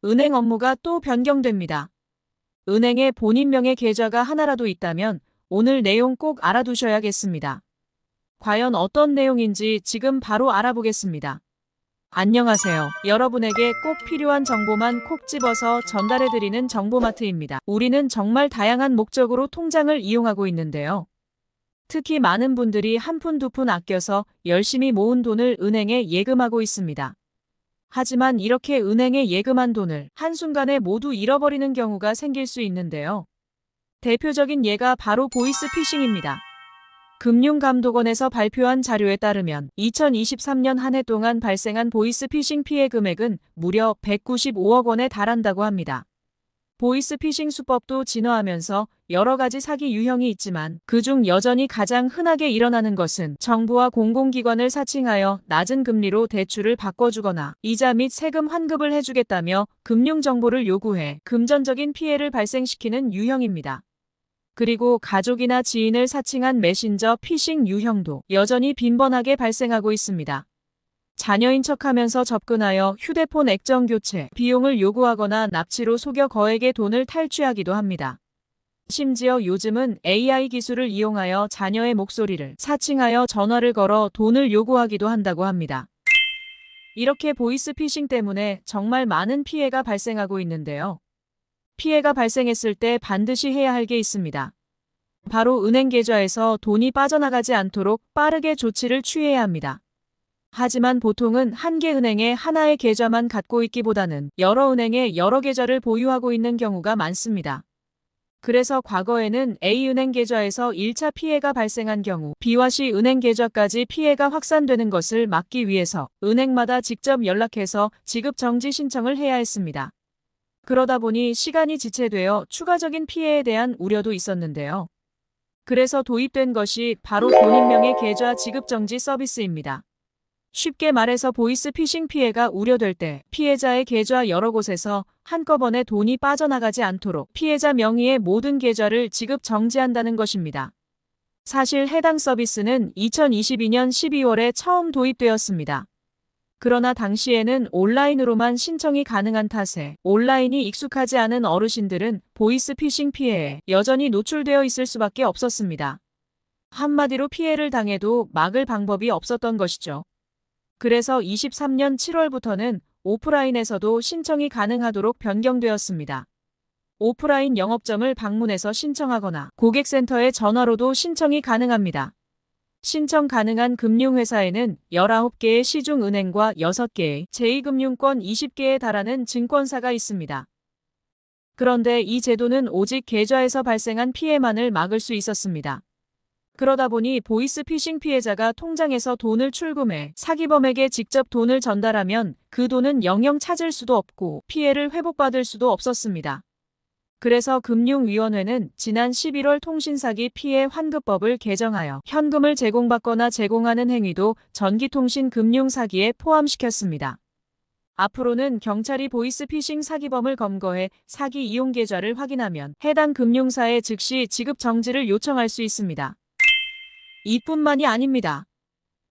은행 업무가 또 변경됩니다. 은행에 본인명의 계좌가 하나라도 있다면 오늘 내용 꼭 알아두셔야겠습니다. 과연 어떤 내용인지 지금 바로 알아보겠습니다. 안녕하세요. 여러분에게 꼭 필요한 정보만 콕 집어서 전달해드리는 정보마트입니다. 우리는 정말 다양한 목적으로 통장을 이용하고 있는데요. 특히 많은 분들이 한 푼 두 푼 아껴서 열심히 모은 돈을 은행에 예금하고 있습니다. 하지만 이렇게 은행에 예금한 돈을 한순간에 모두 잃어버리는 경우가 생길 수 있는데요. 대표적인 예가 바로 보이스피싱입니다. 금융감독원에서 발표한 자료에 따르면 2023년 한 해 동안 발생한 보이스피싱 피해 금액은 무려 195억 원에 달한다고 합니다. 보이스피싱 수법도 진화하면서 여러 가지 사기 유형이 있지만 그중 여전히 가장 흔하게 일어나는 것은 정부와 공공기관을 사칭하여 낮은 금리로 대출을 바꿔주거나 이자 및 세금 환급을 해주겠다며 금융정보를 요구해 금전적인 피해를 발생시키는 유형입니다. 그리고 가족이나 지인을 사칭한 메신저 피싱 유형도 여전히 빈번하게 발생하고 있습니다. 자녀인 척하면서 접근하여 휴대폰 액정 교체, 비용을 요구하거나 납치로 속여 거액의 돈을 탈취하기도 합니다. 심지어 요즘은 AI 기술을 이용하여 자녀의 목소리를 사칭하여 전화를 걸어 돈을 요구하기도 한다고 합니다. 이렇게 보이스피싱 때문에 정말 많은 피해가 발생하고 있는데요. 피해가 발생했을 때 반드시 해야 할 게 있습니다. 바로 은행 계좌에서 돈이 빠져나가지 않도록 빠르게 조치를 취해야 합니다. 하지만 보통은 한 개 은행에 하나의 계좌만 갖고 있기보다는 여러 은행에 여러 계좌를 보유하고 있는 경우가 많습니다. 그래서 과거에는 A은행 계좌에서 1차 피해가 발생한 경우 B와 C은행 계좌까지 피해가 확산되는 것을 막기 위해서 은행마다 직접 연락해서 지급 정지 신청을 해야 했습니다. 그러다 보니 시간이 지체되어 추가적인 피해에 대한 우려도 있었는데요. 그래서 도입된 것이 바로 본인명의 계좌 지급 정지 서비스입니다. 쉽게 말해서 보이스피싱 피해가 우려될 때 피해자의 계좌 여러 곳에서 한꺼번에 돈이 빠져나가지 않도록 피해자 명의의 모든 계좌를 지급 정지한다는 것입니다. 사실 해당 서비스는 2022년 12월에 처음 도입되었습니다. 그러나 당시에는 온라인으로만 신청이 가능한 탓에 온라인이 익숙하지 않은 어르신들은 보이스피싱 피해에 여전히 노출되어 있을 수밖에 없었습니다. 한마디로 피해를 당해도 막을 방법이 없었던 것이죠. 그래서 23년 7월부터는 오프라인에서도 신청이 가능하도록 변경되었습니다. 오프라인 영업점을 방문해서 신청하거나 고객센터에 전화로도 신청이 가능합니다. 신청 가능한 금융회사에는 19개의 시중은행과 6개의 제2금융권 20개에 달하는 증권사가 있습니다. 그런데 이 제도는 오직 계좌에서 발생한 피해만을 막을 수 있었습니다. 그러다 보니 보이스피싱 피해자가 통장에서 돈을 출금해 사기범에게 직접 돈을 전달하면 그 돈은 영영 찾을 수도 없고 피해를 회복받을 수도 없었습니다. 그래서 금융위원회는 지난 11월 통신사기 피해 환급법을 개정하여 현금을 제공받거나 제공하는 행위도 전기통신 금융사기에 포함시켰습니다. 앞으로는 경찰이 보이스피싱 사기범을 검거해 사기 이용 계좌를 확인하면 해당 금융사에 즉시 지급 정지를 요청할 수 있습니다. 이뿐만이 아닙니다.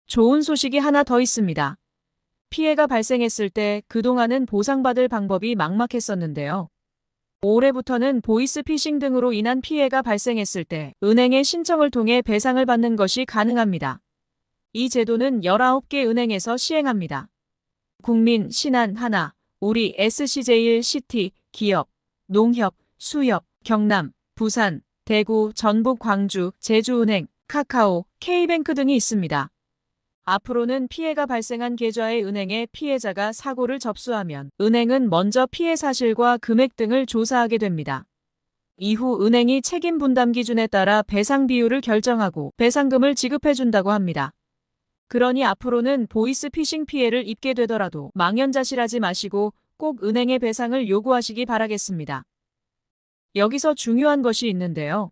좋은 소식이 하나 더 있습니다. 피해가 발생했을 때 그동안은 보상받을 방법이 막막했었는데요. 올해부터는 보이스피싱 등으로 인한 피해가 발생했을 때 은행에 신청을 통해 배상을 받는 것이 가능합니다. 이 제도는 19개 은행에서 시행합니다. 국민, 신한, 하나, 우리, SC제일, 시티, 기업, 농협, 수협, 경남, 부산, 대구, 전북, 광주, 제주은행, 카카오, K뱅크 등이 있습니다. 앞으로는 피해가 발생한 계좌의 은행에 피해자가 사고를 접수하면 은행은 먼저 피해 사실과 금액 등을 조사하게 됩니다. 이후 은행이 책임 분담 기준에 따라 배상 비율을 결정하고 배상금을 지급해준다고 합니다. 그러니 앞으로는 보이스피싱 피해를 입게 되더라도 망연자실하지 마시고 꼭 은행에 배상을 요구하시기 바라겠습니다. 여기서 중요한 것이 있는데요.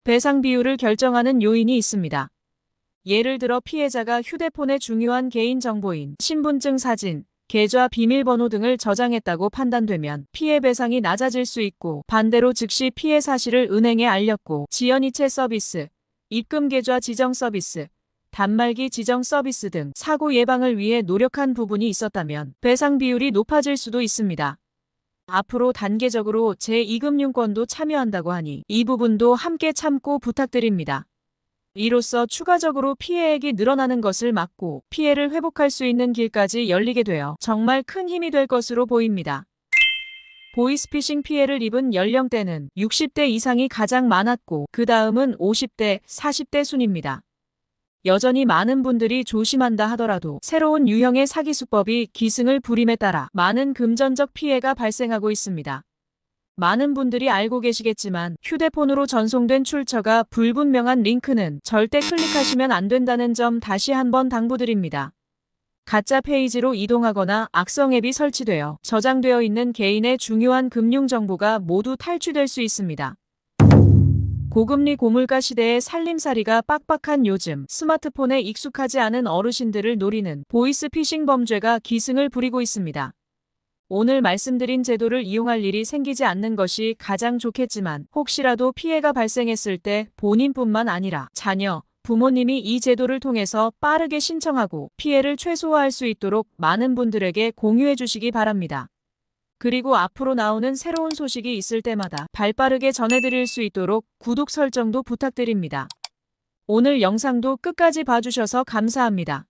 배상 비율을 결정하는 요인이 있습니다. 예를 들어 피해자가 휴대폰에 중요한 개인정보인 신분증 사진, 계좌 비밀번호 등을 저장했다고 판단되면 피해 배상이 낮아질 수 있고 반대로 즉시 피해 사실을 은행에 알렸고 지연이체 서비스, 입금계좌 지정 서비스, 단말기 지정 서비스 등 사고 예방을 위해 노력한 부분이 있었다면 배상 비율이 높아질 수도 있습니다. 앞으로 단계적으로 제2금융권도 참여한다고 하니 이 부분도 함께 참고 부탁드립니다. 이로써 추가적으로 피해액이 늘어나는 것을 막고 피해를 회복할 수 있는 길까지 열리게 되어 정말 큰 힘이 될 것으로 보입니다. 보이스피싱 피해를 입은 연령대는 60대 이상이 가장 많았고 그 다음은 50대, 40대 순입니다. 여전히 많은 분들이 조심한다 하더라도 새로운 유형의 사기 수법이 기승을 부림에 따라 많은 금전적 피해가 발생하고 있습니다. 많은 분들이 알고 계시겠지만 휴대폰으로 전송된 출처가 불분명한 링크는 절대 클릭하시면 안 된다는 점 다시 한번 당부드립니다. 가짜 페이지로 이동하거나 악성 앱이 설치되어 저장되어 있는 개인의 중요한 금융 정보가 모두 탈취될 수 있습니다. 고금리 고물가 시대에 살림살이가 빡빡한 요즘 스마트폰에 익숙하지 않은 어르신들을 노리는 보이스피싱 범죄가 기승을 부리고 있습니다. 오늘 말씀드린 제도를 이용할 일이 생기지 않는 것이 가장 좋겠지만 혹시라도 피해가 발생했을 때 본인뿐만 아니라 자녀, 부모님이 이 제도를 통해서 빠르게 신청하고 피해를 최소화할 수 있도록 많은 분들에게 공유해 주시기 바랍니다. 그리고 앞으로 나오는 새로운 소식이 있을 때마다 발빠르게 전해드릴 수 있도록 구독 설정도 부탁드립니다. 오늘 영상도 끝까지 봐주셔서 감사합니다.